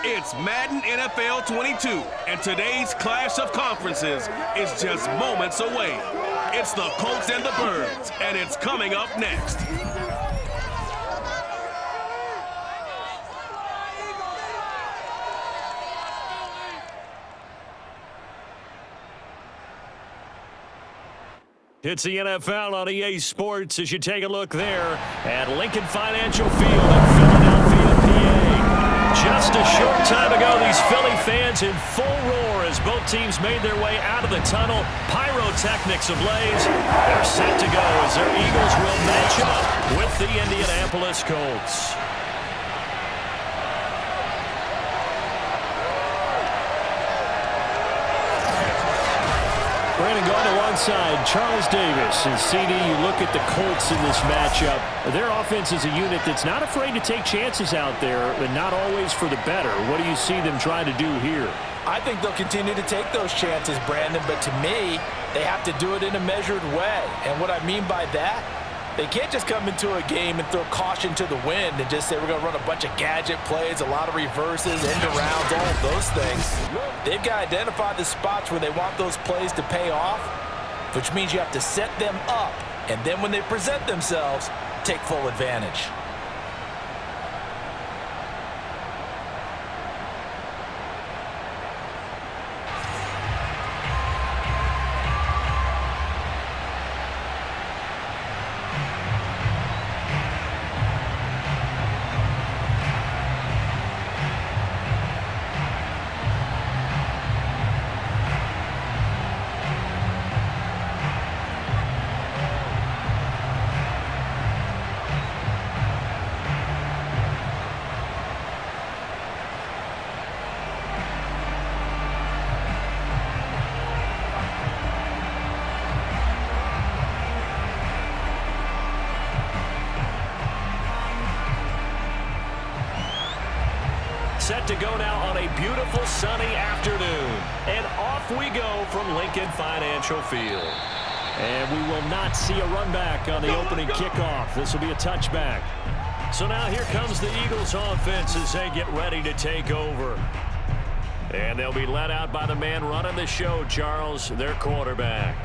It's Madden NFL 22, and today's clash of conferences is just moments away. It's the Colts and the Birds, and it's coming up next. It's the NFL on EA Sports as you take a look there at Lincoln Financial Field in Philadelphia, PA. Just a short time ago, these Philly fans in full roar as both teams made their way out of the tunnel. Pyrotechnics ablaze. They're set to go as their Eagles will match up with the Indianapolis Colts. Brandon Gaunt alongside Charles Davis. And CD, you look at the Colts in this matchup. Their offense is a unit that's not afraid to take chances out there, but not always for the better. What do you see them trying to do here? I think they'll continue to take those chances, Brandon, but to me, they have to do it in a measured way. And what I mean by that, they can't just come into a game and throw caution to the wind and just say we're going to run a bunch of gadget plays, a lot of reverses, end arounds, all of those things. They've got to identify the spots where they want those plays to pay off, which means you have to set them up, and then when they present themselves, take full advantage. Set to go now on a beautiful sunny afternoon. And off we go from Lincoln Financial Field. And we will not see a run back on the opening kickoff. This will be a touchback. So now here comes the Eagles offense as they get ready to take over. And they'll be led out by the man running the show, Charles, their quarterback.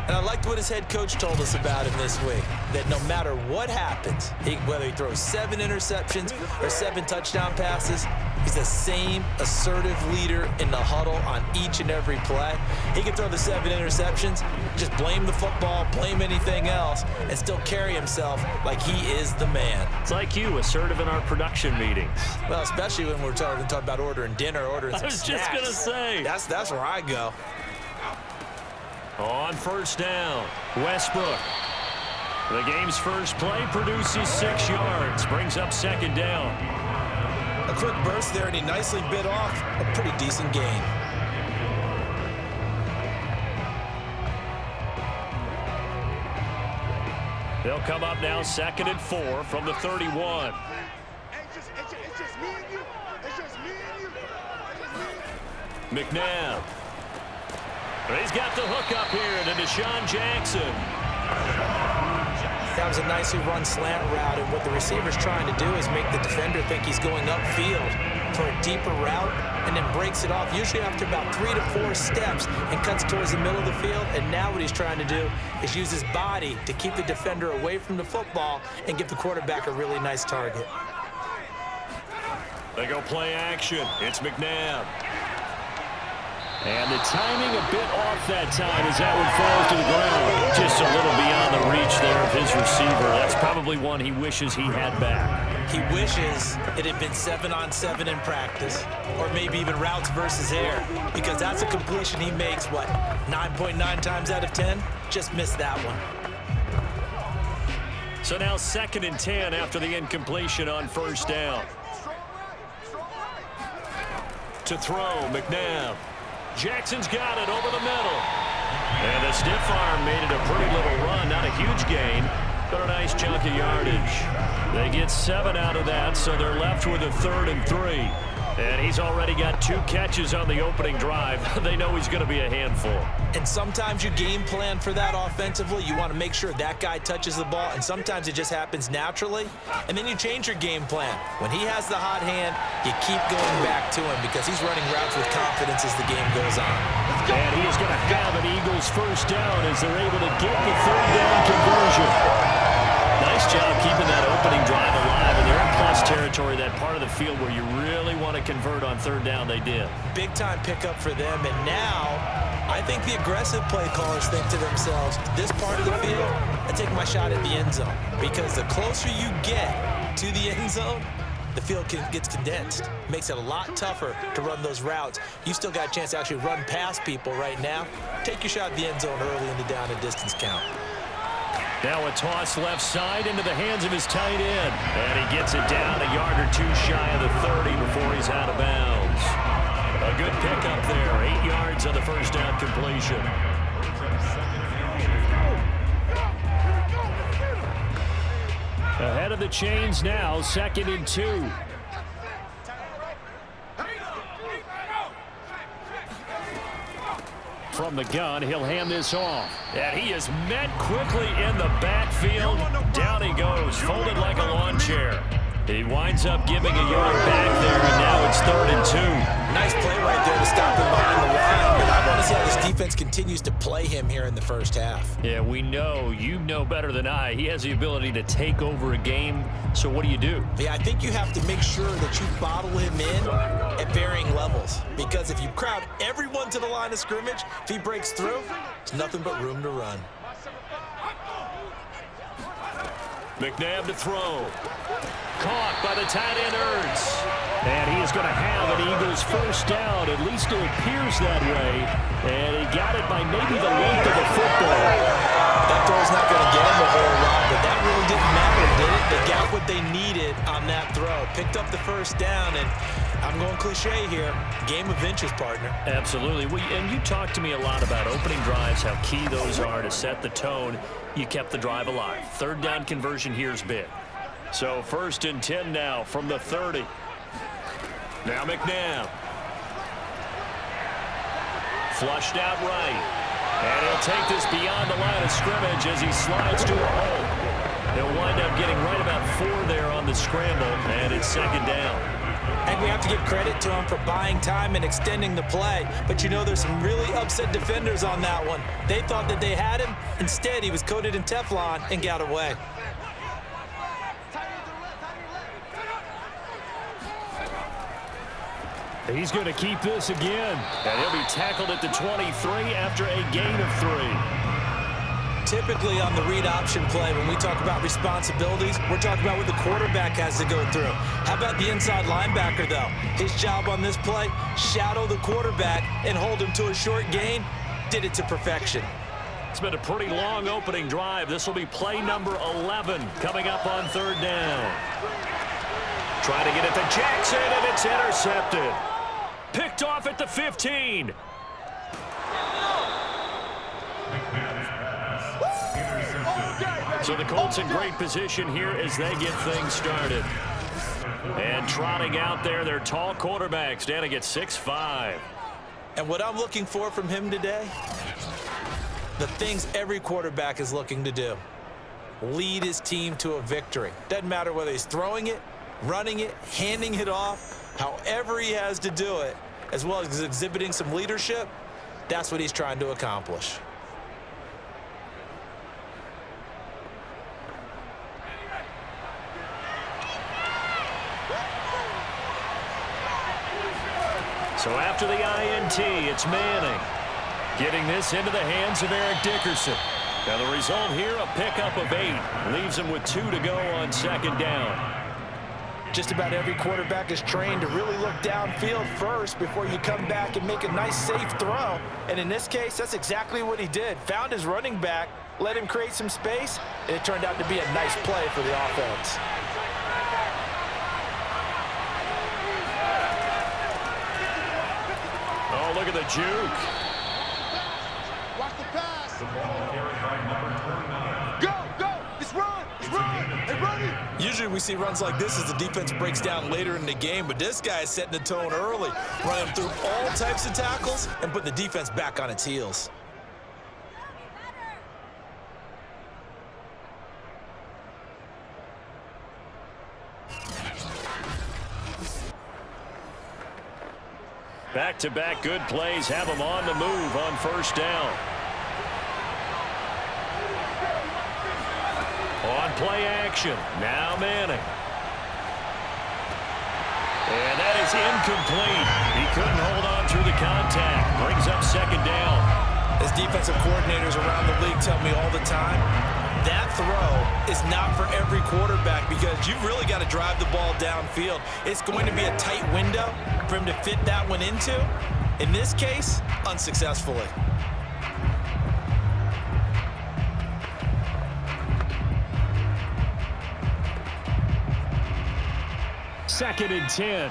And I liked what his head coach told us about him this week, that no matter what happens, whether he throws 7 interceptions or 7 touchdown passes, he's the same assertive leader in the huddle on each and every play. He can throw the 7 interceptions, just blame the football, blame anything else, and still carry himself like he is the man. It's like you, assertive in our production meetings. Well, especially when we're talking about ordering dinner, ordering some snacks. I was just going to say. That's where I go. On first down, Westbrook. The game's first play produces 6 yards, brings up second down. A quick burst there, and he nicely bit off a pretty decent gain. They'll come up now 2nd and 4 from the 31. McNabb. He's got the hook up here to Deshaun Jackson. That was a nicely run slant route, and what the receiver's trying to do is make the defender think he's going upfield for a deeper route, and then breaks it off, usually after about 3 to 4 steps, and cuts towards the middle of the field. And now what he's trying to do is use his body to keep the defender away from the football and give the quarterback a really nice target. They go play action. It's McNabb. And the timing a bit off that time as that one falls to the ground. Just a little beyond the reach there of his receiver. That's probably one he wishes he had back. He wishes it had been 7-on-7 in practice, or maybe even routes versus air, because that's a completion he makes, 9.9 times out of 10? Just missed that one. So now 2nd and 10 after the incompletion on first down. To throw, McNabb. Jackson's got it over the middle. And the stiff arm made it a pretty little run. Not a huge gain, but a nice chunk of yardage. They get 7 out of that, so they're left with a 3rd and 3. And he's already got 2 catches on the opening drive. They know he's going to be a handful. And sometimes you game plan for that offensively. You want to make sure that guy touches the ball, and sometimes it just happens naturally. And then you change your game plan. When he has the hot hand, you keep going back to him because he's running routes with confidence as the game goes on. And he is going to have an Eagles first down as they're able to get the third down conversion. Nice job keeping that opening drive alive, and they're in plus territory, that part of the field where you really want to convert on third down. They did. Big time pickup for them, and now I think the aggressive play callers think to themselves, this part of the field, I take my shot at the end zone, because the closer you get to the end zone, the field gets condensed. Makes it a lot tougher to run those routes. You still got a chance to actually run past people right now. Take your shot at the end zone early in the down and distance count. Now a toss left side into the hands of his tight end. And he gets it down a yard or 2 shy of the 30 before he's out of bounds. A good pickup there. 8 yards on the first down completion. Ahead of the chains now, 2nd and 2. From the gun, he'll hand this off. And he is met quickly in the backfield. Down he goes, folded like a lawn chair. He winds up giving a yard back there, and now it's 3rd and 2. Nice play right there to stop him behind the line. But I want to see how this defense continues to play him here in the first half. Yeah, we know. You know better than I. He has the ability to take over a game. So what do? Yeah, I think you have to make sure that you bottle him in at varying levels. Because if you crowd everyone to the line of scrimmage, if he breaks through, it's nothing but room to run. McNabb to throw. Caught by the tight end, Ertz. And he is going to have an Eagles first down. At least it appears that way. And he got it by maybe the length of the football. That throw's not going to get him a whole lot, but that really didn't matter, did it? They got what they needed on that throw. Picked up the first down, and I'm going cliche here. Game of inches, partner. Absolutely. And you talked to me a lot about opening drives, how key those are to set the tone. You kept the drive alive. Third down conversion here is big. So 1st and 10 now from the 30. Now McNabb. Flushed out right. And he'll take this beyond the line of scrimmage as he slides to a hole. He'll wind up getting right about 4 there on the scramble, and it's 2nd down. And we have to give credit to him for buying time and extending the play. But you know, there's some really upset defenders on that one. They thought that they had him. Instead, he was coated in Teflon and got away. He's going to keep this again. And he'll be tackled at the 23 after a gain of 3. Typically on the read option play, when we talk about responsibilities, we're talking about what the quarterback has to go through. How about the inside linebacker, though? His job on this play, shadow the quarterback and hold him to a short gain. Did it to perfection. It's been a pretty long opening drive. This will be play number 11 coming up on 3rd down. Trying to get it to Jackson, and it's intercepted. Picked off at the 15. So the Colts in great position here as they get things started. And trotting out there, their tall quarterback standing at 6'5". And what I'm looking for from him today, the things every quarterback is looking to do. Lead his team to a victory. Doesn't matter whether he's throwing it, running it, handing it off, however he has to do it, as well as exhibiting some leadership, that's what he's trying to accomplish. So after the INT, it's Manning. Getting this into the hands of Eric Dickerson. Now the result here, a pickup of 8. Leaves him with 2 to go on 2nd down. Just about every quarterback is trained to really look downfield first before you come back and make a nice, safe throw. And in this case, that's exactly what he did. Found his running back, let him create some space, and it turned out to be a nice play for the offense. Oh, look at the juke. Watch the pass. The ball carried by number 29. Go, go. It's run. It's run. Hey, run it. Usually we see runs like this as the defense breaks down later in the game, but this guy is setting the tone early, running through all types of tackles and putting the defense back on its heels. Back-to-back good plays have them on the move on first down. On play action, now Manning. And that is incomplete. He couldn't hold on through the contact. Brings up second down. As defensive coordinators around the league tell me all the time, that throw is not for every quarterback because you've really got to drive the ball downfield. It's going to be a tight window for him to fit that one into. In this case, unsuccessfully. Second and 10.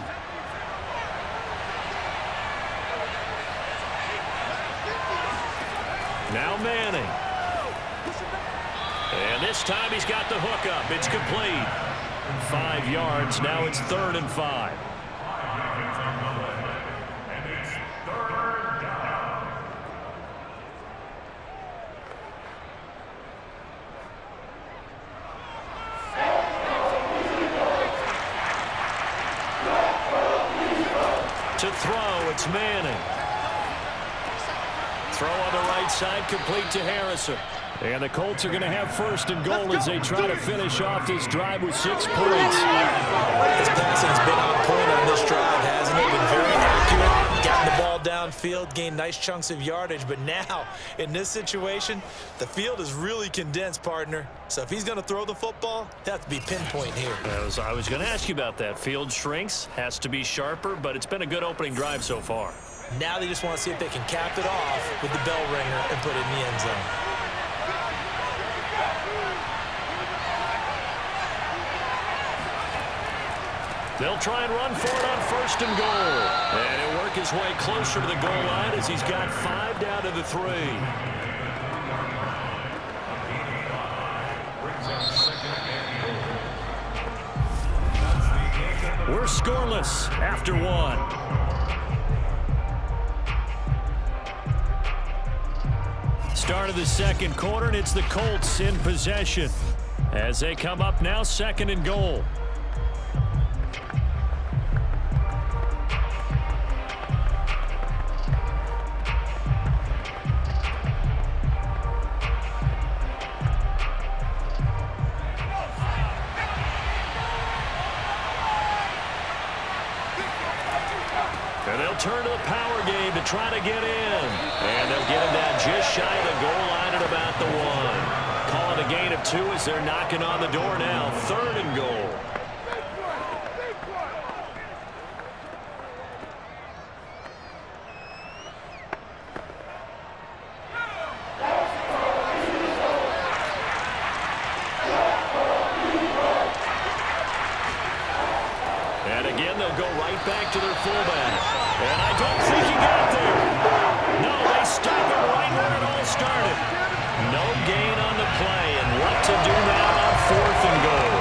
Now Manning. And this time he's got the hook up. It's complete. 5 yards. Now it's 3rd and 5. To throw, it's Manning. Throw on the right side, complete to Harrison. And the Colts are going to have 1st and goal as they try to finish off this drive with 6 points. His passing has been on point on this drive, hasn't it? Been very accurate, gotten the ball downfield, gained nice chunks of yardage. But now, in this situation, the field is really condensed, partner. So if he's going to throw the football, that has to be pinpoint here. I was going to ask you about that. Field shrinks, has to be sharper, but it's been a good opening drive so far. Now they just want to see if they can cap it off with the bell ringer and put it in the end zone. They'll try and run for it on 1st and goal. And he'll work his way closer to the goal line as he's got 5 down to the 3. We're scoreless after 1. Start of the second quarter, and it's the Colts in possession as they come up now 2nd and goal. And they'll turn to the power game to try to get in. And they'll get him down just shy of the goal line at about the 1. Call it a gain of 2 as they're knocking on the door now. 3rd and goal. And again, they'll go right back to their fullback. And I don't think he got there. No, they stop it right where it all started. No gain on the play, and what to do now on 4th and goal.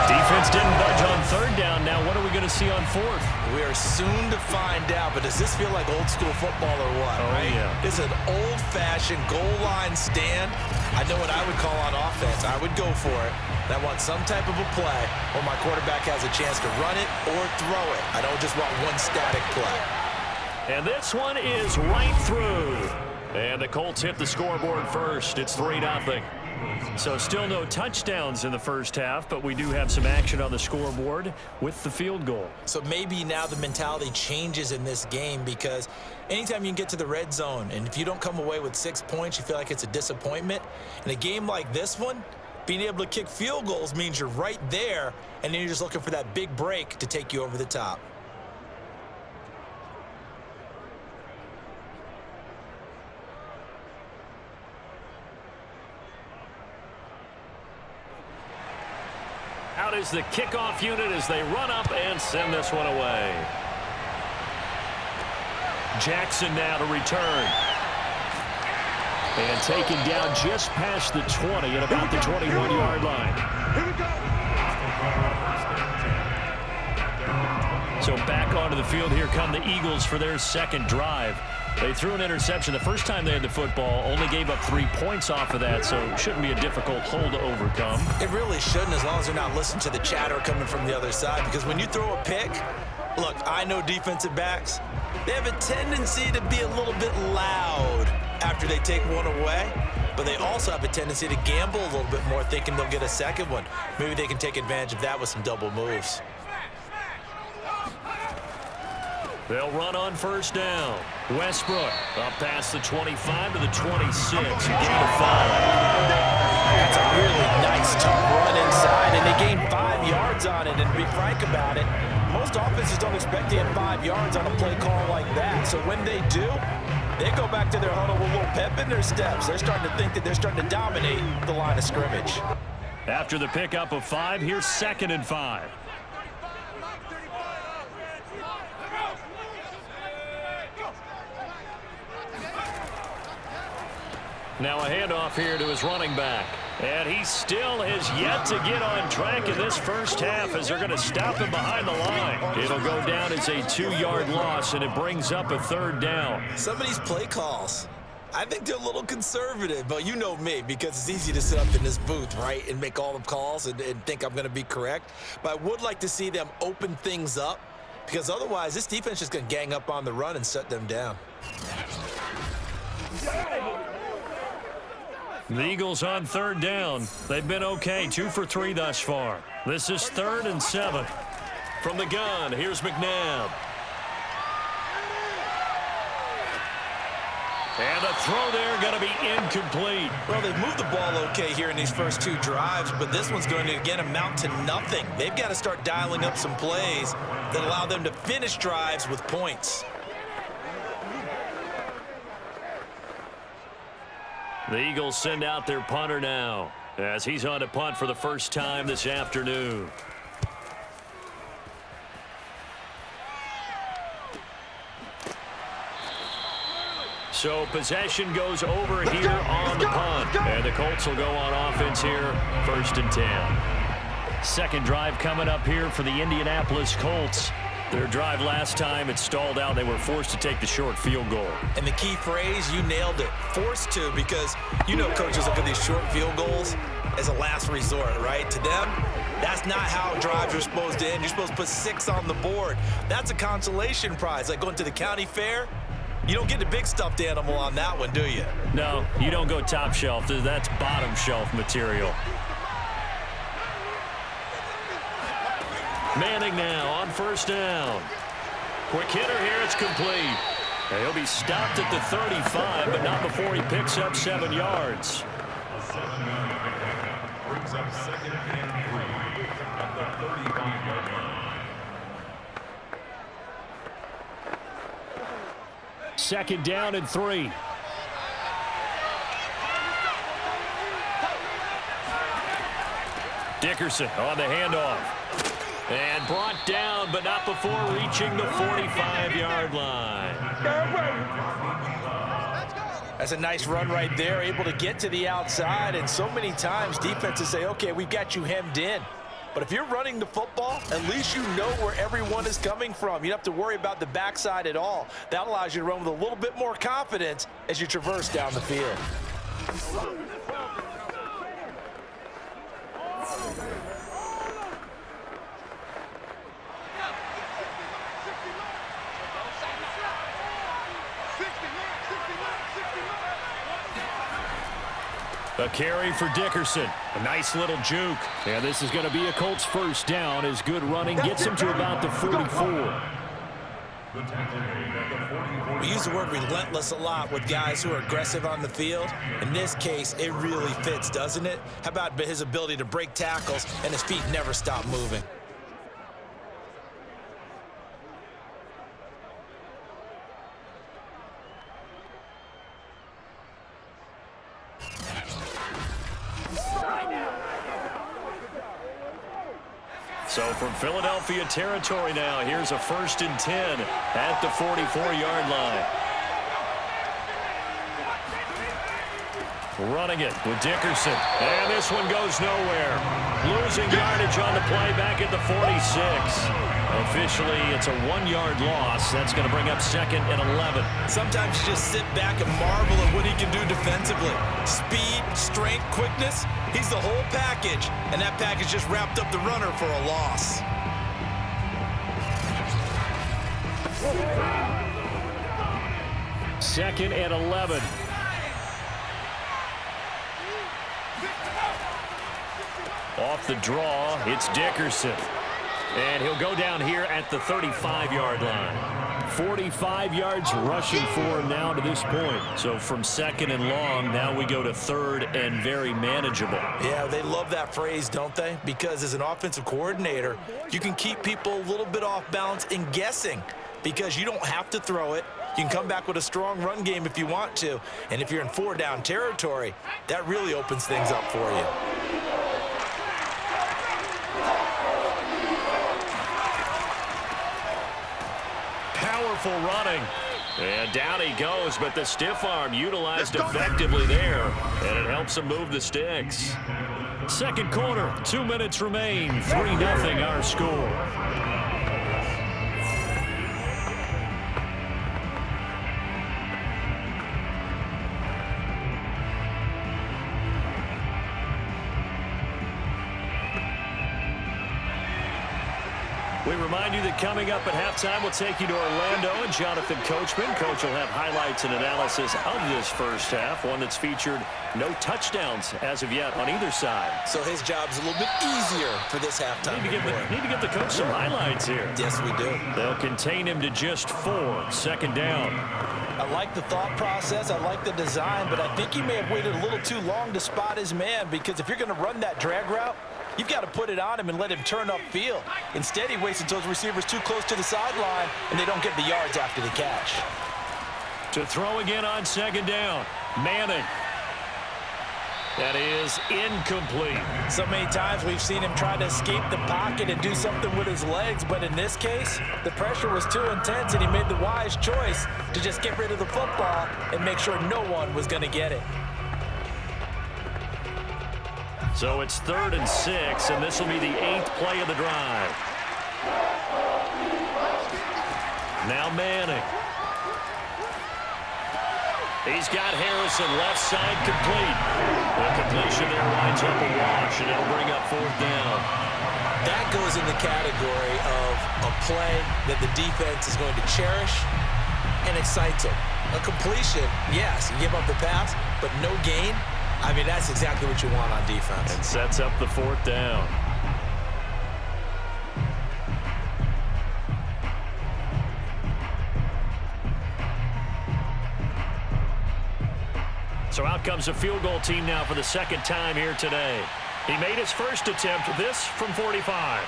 Defense didn't budge on 3rd down. Now what are we going to see on 4th? We are soon to find out, but does this feel like old school football or what? Oh, right? yeah. This is an old-fashioned goal line stand. I know what I would call on offense. I would go for it. And I want some type of a play where my quarterback has a chance to run it or throw it. I don't just want one static play. And this one is right through. And the Colts hit the scoreboard first. It's 3-0. So still no touchdowns in the first half, but we do have some action on the scoreboard with the field goal. So maybe now the mentality changes in this game because anytime you can get to the red zone, and if you don't come away with 6 points, you feel like it's a disappointment. In a game like this one, being able to kick field goals means you're right there, and then you're just looking for that big break to take you over the top. Out is the kickoff unit as they run up and send this one away. Jackson now to return. And taken down just past the 20 at about the 21-yard line. So back onto the field, here come the Eagles for their second drive. They threw an interception the first time they had the football, only gave up 3 points off of that, so it shouldn't be a difficult hole to overcome. It really shouldn't, as long as they're not listening to the chatter coming from the other side, because when you throw a pick, look, I know defensive backs, they have a tendency to be a little bit loud after they take one away, but they also have a tendency to gamble a little bit more, thinking they'll get a second one. Maybe they can take advantage of that with some double moves. They'll run on first down. Westbrook up past the 25 to the 26. Gain of 5. That's a really nice, tough run inside, and they gained 5 yards on it. And to be frank about it, most offenses don't expect to get 5 yards on a play call like that. So when they do, they go back to their huddle with a little pep in their steps. They're starting to think that they're starting to dominate the line of scrimmage. After the pickup of 5, here's 2nd and 5. Now a handoff here to his running back. And he still has yet to get on track in this first half as they're going to stop him behind the line. It'll go down as a 2-yard loss, and it brings up a 3rd down. Some of these play calls, I think they're a little conservative, but you know me, because it's easy to sit up in this booth, right, and make all the calls and think I'm going to be correct. But I would like to see them open things up, because otherwise this defense is going to gang up on the run and shut them down. The Eagles on 3rd down. They've been okay, 2 for 3 thus far. This is 3rd and 7. From the gun, here's McNabb. And the throw there going to be incomplete. Well, they've moved the ball okay here in these first 2 drives, but this one's going to, again, amount to nothing. They've got to start dialing up some plays that allow them to finish drives with points. The Eagles send out their punter now as he's on to punt for the first time this afternoon. So possession goes over here on the punt. And the Colts will go on offense here, 1st and 10. Second drive coming up here for the Indianapolis Colts. Their drive last time, it stalled out. They were forced to take the short field goal. And the key phrase, you nailed it, forced to, because you know coaches look at these short field goals as a last resort, right? To them, that's not how drives are supposed to end. You're supposed to put 6 on the board. That's a consolation prize, like going to the county fair. You don't get the big stuffed animal on that one, do you? No, you don't go top shelf. That's bottom shelf material. Manning now on first down. Quick hitter here, it's complete. And he'll be stopped at the 35, but not before he picks up 7 yards. Brings up 2nd and 3 at the 35-yard line. 2nd down and 3. Dickerson on the handoff. And brought down, but not before reaching the 45-yard line. That's a nice run right there, able to get to the outside. And so many times defenses say, okay, we've got you hemmed in. But if you're running the football, at least you know where everyone is coming from. You don't have to worry about the backside at all. That allows you to run with a little bit more confidence as you traverse down the field. A carry for Dickerson. A nice little juke. And this is going to be a Colts first down as good running gets him to about the 44. We use the word relentless a lot with guys who are aggressive on the field. In this case, it really fits, doesn't it? How about his ability to break tackles and his feet never stop moving? So from Philadelphia territory now, here's a 1st and 10 at the 44-yard line. running it with Dickerson. And this one goes nowhere. Losing yardage on the play back at the 46. Officially, it's a 1-yard loss. That's going to bring up 2nd and 11. Sometimes you just sit back and marvel at what he can do defensively. Speed, strength, quickness. He's the whole package. And that package just wrapped up the runner for a loss. Second and 11. Off the draw, it's Dickerson. And he'll go down here at the 35-yard line. 45 yards rushing for him now to this point. So from 2nd and long, now we go to 3rd and very manageable. Yeah, they love that phrase, don't they? Because as an offensive coordinator, you can keep people a little bit off balance and guessing because you don't have to throw it. You can come back with a strong run game if you want to. And if you're in 4-down territory, that really opens things up for you. Powerful running. And down he goes, but the stiff arm utilized effectively there. And it helps him move the sticks. Second quarter, 2 minutes remain. 3-0 our score. We remind you that coming up at halftime, we'll take you to Orlando and Jonathan Coachman. Coach will have highlights and analysis of this first half, one that's featured no touchdowns as of yet on either side. So his job's a little bit easier for this halftime. Need to give the coach some highlights here. Yes, we do. They'll contain him to just 4. Second down. I like the thought process. I like the design, but I think he may have waited a little too long to spot his man because if you're going to run that drag route, you've got to put it on him and let him turn upfield. Instead, he wasted those receivers too close to the sideline, and they don't get the yards after the catch. To throw again on second down. Manning. That is incomplete. So many times we've seen him try to escape the pocket and do something with his legs, but in this case, the pressure was too intense, and he made the wise choice to just get rid of the football and make sure no one was going to get it. So it's 3rd and 6, and this will be the 8th play of the drive. Now Manning. He's got Harrison left side complete. The completion there winds up a wash, and it'll bring up 4th down. That goes in the category of a play that the defense is going to cherish and excites them. A completion, yes, you give up the pass, but no gain. I mean, that's exactly what you want on defense. And sets up the 4th down. So out comes a field goal team now for the 2nd time here today. He made his first attempt, this from 45.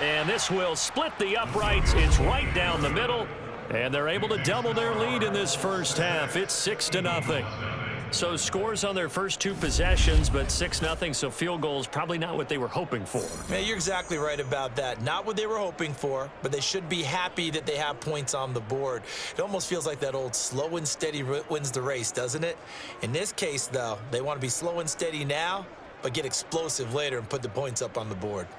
And this will split the uprights. It's right down the middle. And they're able to double their lead in this first half. It's 6-0. So scores on their first 2 possessions, but 6-0, so field goals probably not what they were hoping for. Man, you're exactly right about that. Not what they were hoping for, but they should be happy that they have points on the board. It almost feels like that old slow and steady wins the race, doesn't it? In this case, though, they want to be slow and steady now, but get explosive later and put the points up on the board.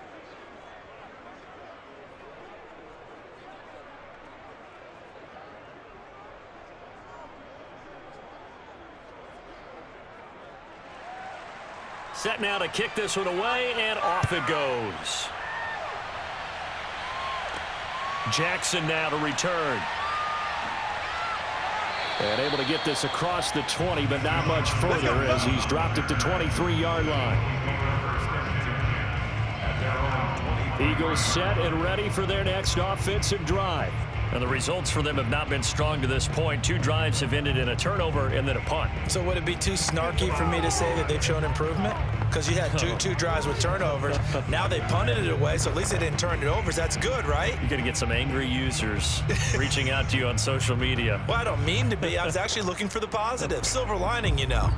Set now to kick this one away, and off it goes. Jackson now to return. And able to get this across the 20, but not much further as he's dropped it to 23-yard line. Eagles set and ready for their next offensive drive. And the results for them have not been strong to this point. 2 drives have ended in a turnover and then a punt. So would it be too snarky for me to say that they've shown improvement? Because you had two drives with turnovers. Now they punted it away, so at least they didn't turn it over. So that's good, right? You're going to get some angry users reaching out to you on social media. Well, I don't mean to be. I was actually looking for the positive. Silver lining, you know.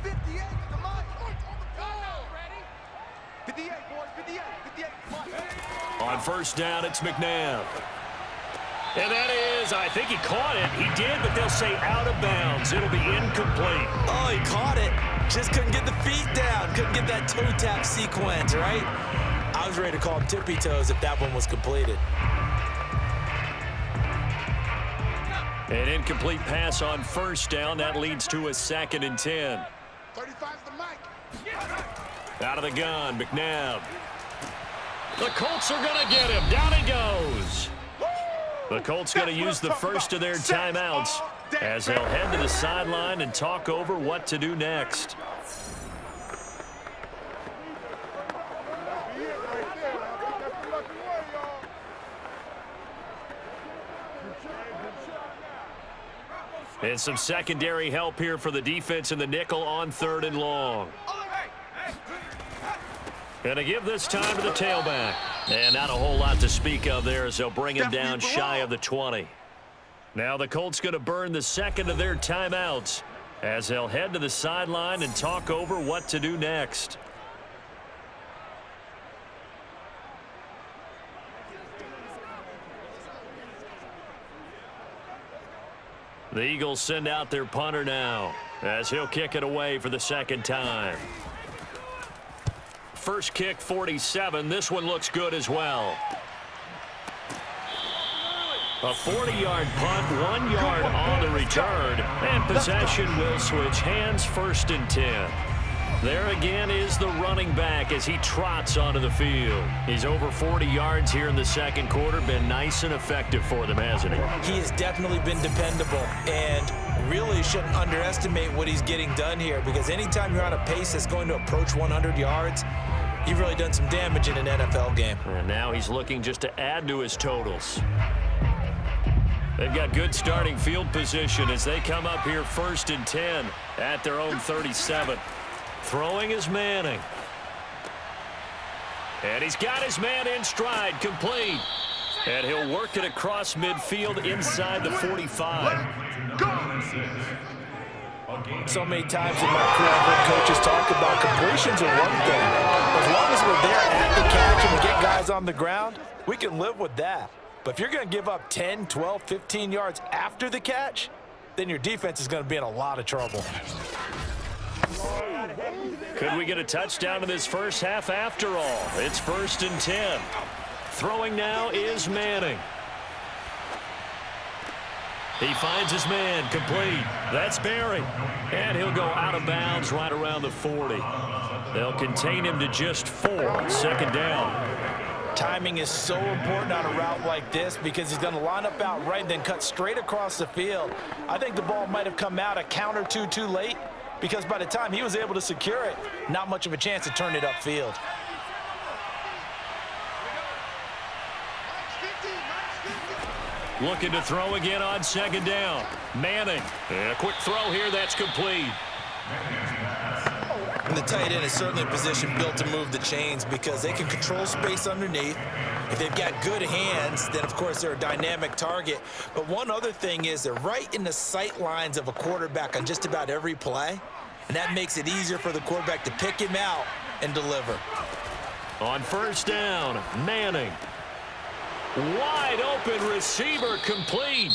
58, come on. Ready? 58, boys, 58, 58, come on. On first down, it's McNabb. And that is, I think he caught it. He did, but they'll say out of bounds. It'll be incomplete. Oh, he caught it. Just couldn't get the feet down. Couldn't get that toe tap sequence, right? I was ready to call him tippy toes if that one was completed. An incomplete pass on first down. That leads to a 2nd and 10. 35's the mic. Out of the gun, McNabb. The Colts are going to get him. Down he goes. The Colts going to use the first of their timeouts as they'll head to the sideline and talk over what to do next. And some secondary help here for the defense in the nickel on 3rd and long. Going to give this time to the tailback. And not a whole lot to speak of there as they'll bring him down shy of the 20. Now the Colts going to burn the 2nd of their timeouts as they'll head to the sideline and talk over what to do next. The Eagles send out their punter now as he'll kick it away for the 2nd time. First kick, 47. This one looks good as well. A 40-yard punt, 1 yard on the return, and possession will switch hands, 1st and 10. There again is the running back as he trots onto the field. He's over 40 yards here in the 2nd quarter. Been nice and effective for them, hasn't he? He has definitely been dependable, and really shouldn't underestimate what he's getting done here, because anytime you're on a pace that's going to approach 100 yards, you've really done some damage in an NFL game. And now he's looking just to add to his totals. They've got good starting field position as they come up here 1st and 10 at their own 37. Throwing is Manning. And he's got his man in stride, complete. And he'll work it across midfield inside the 45. So many times in my career, I've heard coaches talk about completions are one thing. As long as we're there at the catch and we get guys on the ground, we can live with that. But if you're going to give up 10, 12, 15 yards after the catch, then your defense is going to be in a lot of trouble. Could we get a touchdown in this first half after all? It's 1st and 10. Throwing now is Manning. He finds his man, complete. That's Barry. And he'll go out of bounds right around the 40. They'll contain him to just 4. 2nd down. Timing is so important on a route like this because he's going to line up out right and then cut straight across the field. I think the ball might have come out a count or two too late because by the time he was able to secure it, not much of a chance to turn it upfield. Looking to throw again on 2nd down. Manning. And a quick throw here. That's complete. And the tight end is certainly a position built to move the chains because they can control space underneath. If they've got good hands, then, of course, they're a dynamic target. But one other thing is they're right in the sight lines of a quarterback on just about every play. And that makes it easier for the quarterback to pick him out and deliver. On 1st down, Manning. Wide open receiver, complete.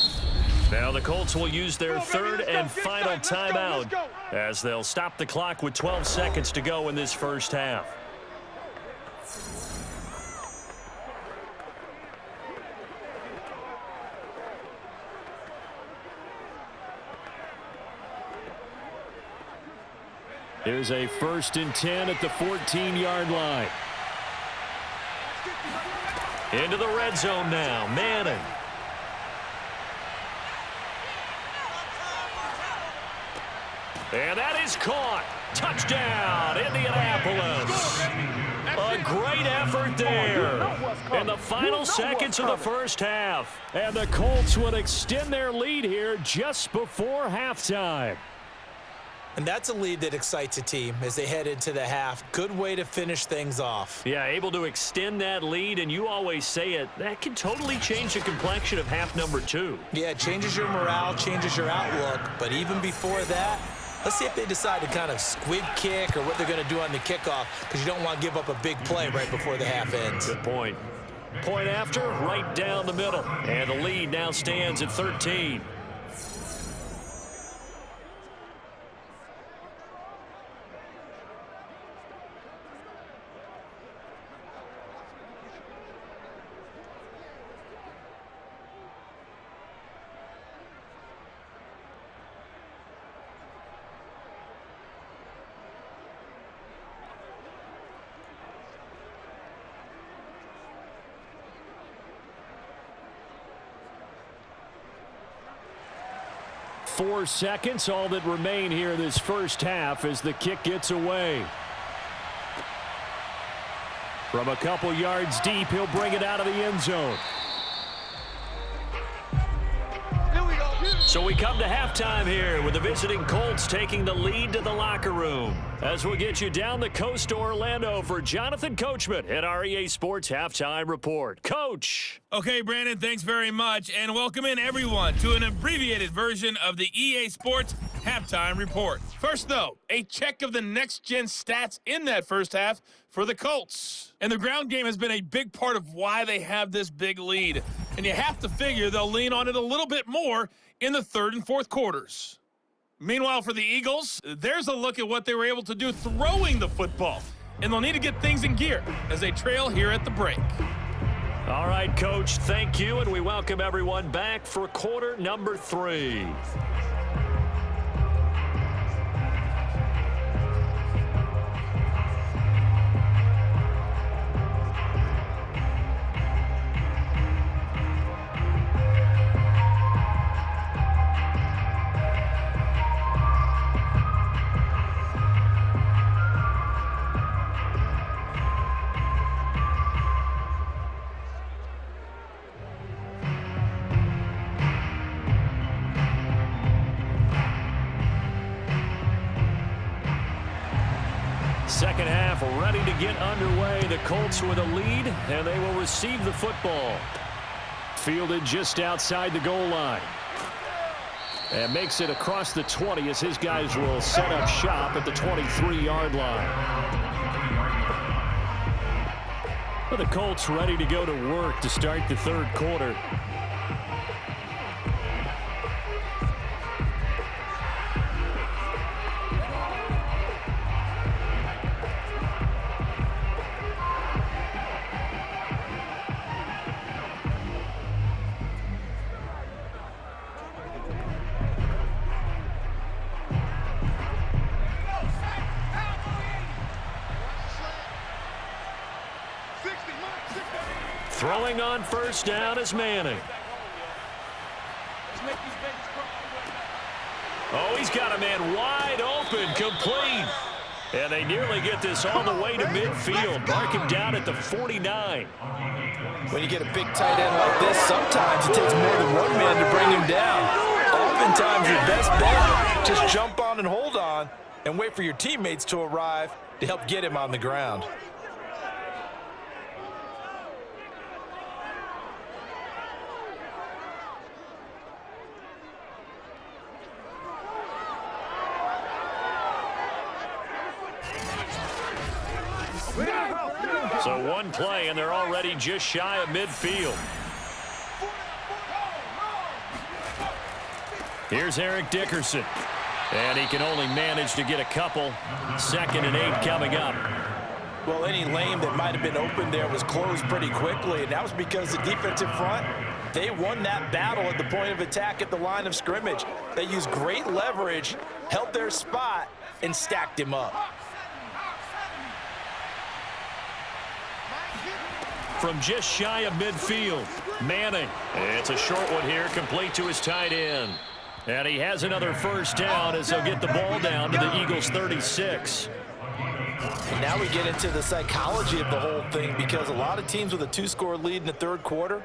Now the Colts will use their 3rd and final timeout as they'll stop the clock with 12 seconds to go in this first half. Here's a 1st and 10 at the 14-yard line. Into the red zone now, Manning. And that is caught. Touchdown, Indianapolis. A great effort there in the final seconds of the first half. And the Colts would extend their lead here just before halftime. And that's a lead that excites a team as they head into the half. Good way to finish things off. Yeah, able to extend that lead, and you always say it, that can totally change the complexion of half number 2. Yeah, it changes your morale, changes your outlook. But even before that, let's see if they decide to kind of squib kick or what they're going to do on the kickoff because you don't want to give up a big play right before the half ends. Good point. Point after, right down the middle. And the lead now stands at 13. Four seconds, all that remain here in this first half as the kick gets away. From a couple yards deep, he'll bring it out of the end zone. So we come to halftime here with the visiting Colts taking the lead to the locker room. As we'll get you down the coast to Orlando for Jonathan Coachman at our EA Sports Halftime Report. Coach. Okay, Brandon, thanks very much. And welcome in, everyone, to an abbreviated version of the EA Sports Halftime Report. First, though, a check of the next-gen stats in that first half for the Colts. And the ground game has been a big part of why they have this big lead. And you have to figure they'll lean on it a little bit more in the third and fourth quarters. Meanwhile, for the Eagles, there's a look at what they were able to do throwing the football. And they'll need to get things in gear as they trail here at the break. All right, Coach, thank you, and we welcome everyone back for quarter number 3. Second half ready to get underway. The Colts with a lead, and they will receive the football. Fielded just outside the goal line. And makes it across the 20 as his guys will set up shop at the 23-yard line. Well, the Colts ready to go to work to start the third quarter. Throwing on first down is Manning. Oh, he's got a man wide open, complete. And they nearly get this all the way to midfield. Mark him down at the 49. When you get a big tight end like this, sometimes it takes more than one man to bring him down. Oftentimes, your best bet, just jump on and hold on and wait for your teammates to arrive to help get him on the ground. So one play, and they're already just shy of midfield. Here's Eric Dickerson. And he can only manage to get a couple. 2nd and 8 coming up. Well, any lane that might have been open there was closed pretty quickly, and that was because the defensive front, they won that battle at the point of attack at the line of scrimmage. They used great leverage, held their spot, and stacked him up. From just shy of midfield, Manning. It's a short one here, complete to his tight end. And he has another first down as they'll get the ball down to the Eagles' 36. And now we get into the psychology of the whole thing, because a lot of teams with a 2-score lead in the third quarter,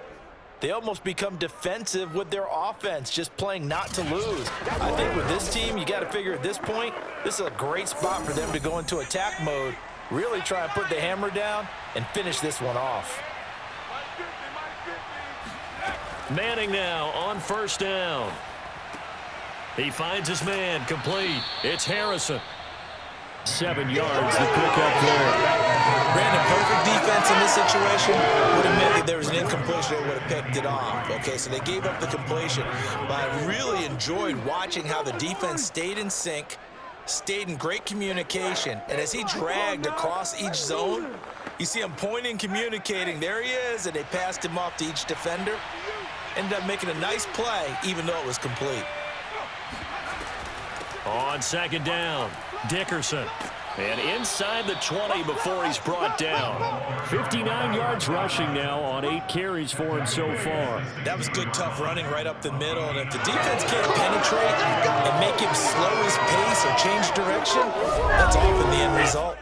they almost become defensive with their offense, just playing not to lose. I think with this team, you got to figure at this point, this is a great spot for them to go into attack mode, really try and put the hammer down and finish this one off. Manning now on first down. He finds his man, complete. It's Harrison. 7 yards, the pickup there. Brandon, perfect defense in this situation would have meant that there was an incompletion that would have picked it off. Okay, so they gave up the completion. But I really enjoyed watching how the defense stayed in sync, stayed in great communication, and as he dragged across each zone, you see him pointing, communicating. There he is, and they passed him off to each defender. Ended up making a nice play, even though it was complete. On second down, Dickerson. And inside the 20 before he's brought down. 59 yards rushing now on 8 carries for him so far. That was good, tough running right up the middle. And if the defense can't penetrate and make him slow his pace or change direction, that's often the end result.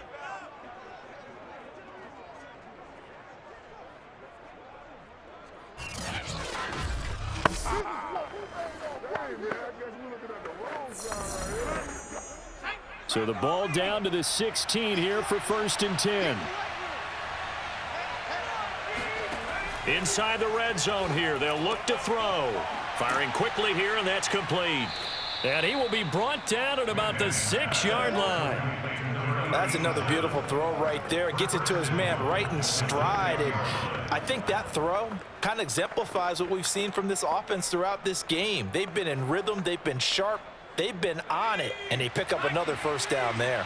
So the ball down to the 16 here for 1st and 10. Inside the red zone here, they'll look to throw. Firing quickly here, and that's complete. And he will be brought down at about the 6-yard line. That's another beautiful throw right there. It gets it to his man right in stride. And I think that throw kind of exemplifies what we've seen from this offense throughout this game. They've been in rhythm. They've been sharp. They've been on it, and they pick up another first down there.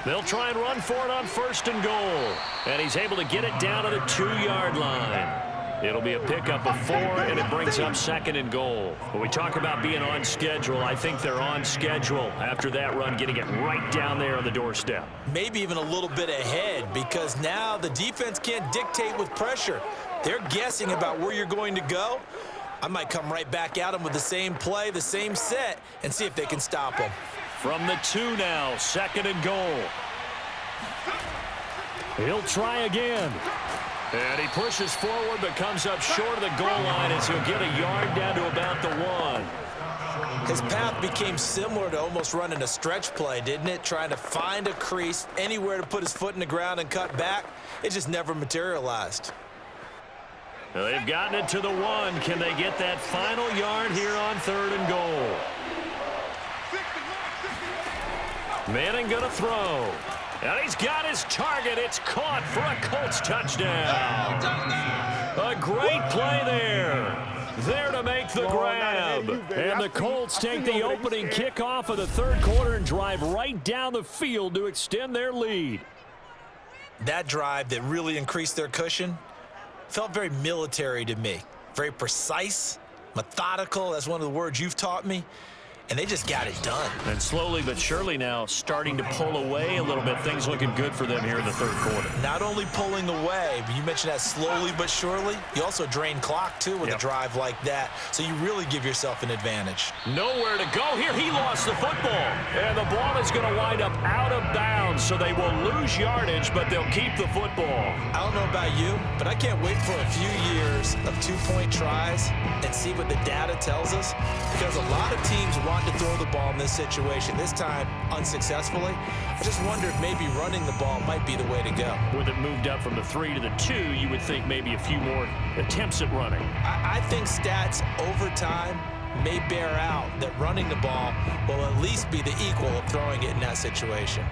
They'll try and run for it on 1st and goal. And he's able to get it down to the 2-yard line. It'll be a pickup of 4, and it brings up 2nd and goal. When we talk about being on schedule, I think they're on schedule after that run, getting it right down there on the doorstep. Maybe even a little bit ahead, because now the defense can't dictate with pressure. They're guessing about where you're going to go. I might come right back at them with the same play, the same set, and see if they can stop them. From the 2 now, 2nd and goal. He'll try again. And he pushes forward but comes up short of the goal line as he'll get a yard down to about the 1. His path became similar to almost running a stretch play, didn't it? Trying to find a crease, anywhere to put his foot in the ground and cut back. It just never materialized. Well, they've gotten it to the 1. Can they get that final yard here on 3rd and goal? Manning gonna throw. And he's got his target. It's caught for a Colts touchdown. A great play there. There to make the grab. And the Colts take the opening kickoff of the 3rd quarter and drive right down the field to extend their lead. That drive that really increased their cushion felt very military to me. Very precise, methodical. That's one of the words you've taught me. And they just got it done. And slowly but surely now starting to pull away a little bit. Things looking good for them here in the 3rd quarter. Not only pulling away, but you mentioned that slowly but surely. You also drain clock, too, with a drive like that. So you really give yourself an advantage. Nowhere to go here. He lost the football. And the ball is going to wind up out of bounds. So they will lose yardage, but they'll keep the football. I don't know about you, but I can't wait for a few years of 2-point tries and see what the data tells us. Because a lot of teams want to throw the ball in this situation, this time unsuccessfully. I just wonder if maybe running the ball might be the way to go. With it moved up from the 3 to the 2, you would think maybe a few more attempts at running. I think stats over time may bear out that running the ball will at least be the equal of throwing it in that situation.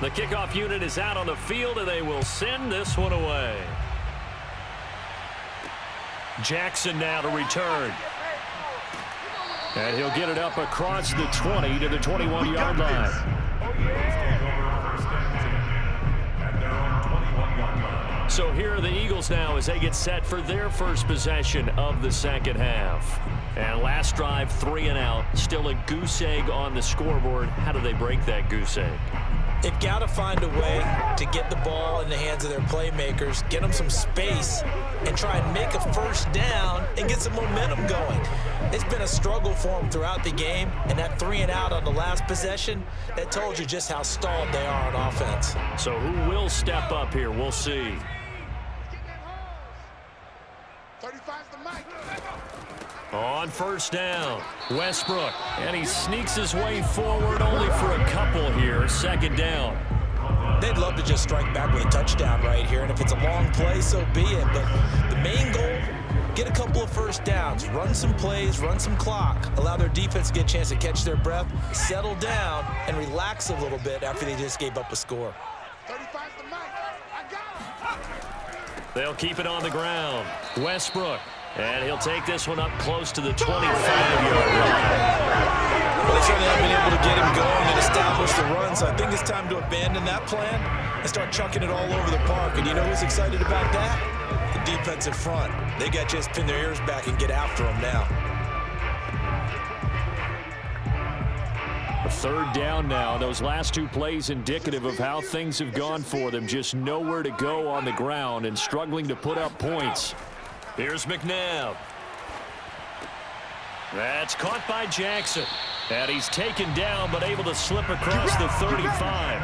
The kickoff unit is out on the field, and they will send this one away. Jackson now to return. And he'll get it up across the 20 to the 21-yard line. So here are the Eagles now as they get set for their first possession of the 2nd half. And last drive, 3 and out. Still a goose egg on the scoreboard. How do they break that goose egg? They've got to find a way to get the ball in the hands of their playmakers, get them some space, and try and make a first down and get some momentum going. It's been a struggle for them throughout the game, and that 3 and out on the last possession, that told you just how stalled they are on offense. So who will step up here? We'll see. 35's the mic. On first down, Westbrook, and he sneaks his way forward only for a couple here. 2nd down. They'd love to just strike back with a touchdown right here, and if it's a long play, so be it. But the main goal, get a couple of first downs, run some plays, run some clock, allow their defense to get a chance to catch their breath, settle down, and relax a little bit after they just gave up a score. 35's the mic. I got him. They'll keep it on the ground. Westbrook, and he'll take this one up close to the 25-yard line. Well, they certainly haven't been able to get him going and establish the run, so I think it's time to abandon that plan and start chucking it all over the park. And you know who's excited about that? The defensive front. They got to just pin their ears back and get after him now. A third down now. Those last two plays indicative of how things have gone for them. Just nowhere to go on the ground and struggling to put up points. Here's McNabb. That's caught by Jackson. And he's taken down, but able to slip across the 35.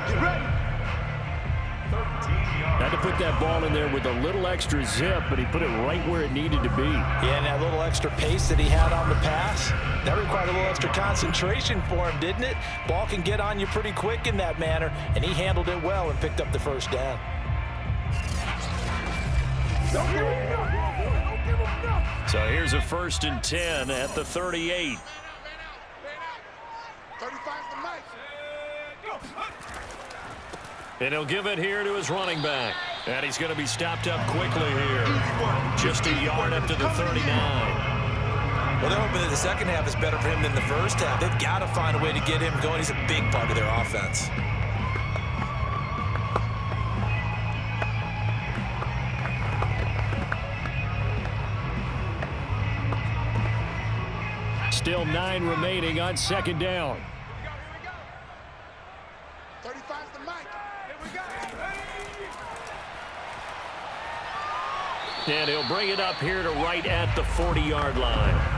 Had to put that ball in there with a little extra zip, but he put it right where it needed to be. Yeah, and that little extra pace that he had on the pass, that required a little extra concentration for him, didn't it? Ball can get on you pretty quick in that manner, and he handled it well and picked up the first down. So here's a 1st and 10 at the 38. 35's the mic. And he'll give it here to his running back. And he's going to be stopped up quickly here. Just a yard up to the 39. Well, they're hoping that the second half is better for him than the first half. They've got to find a way to get him going. He's a big part of their offense. Still 9 remaining on 2nd down. 35's the mic. And he'll bring it up here to right at the 40-yard line.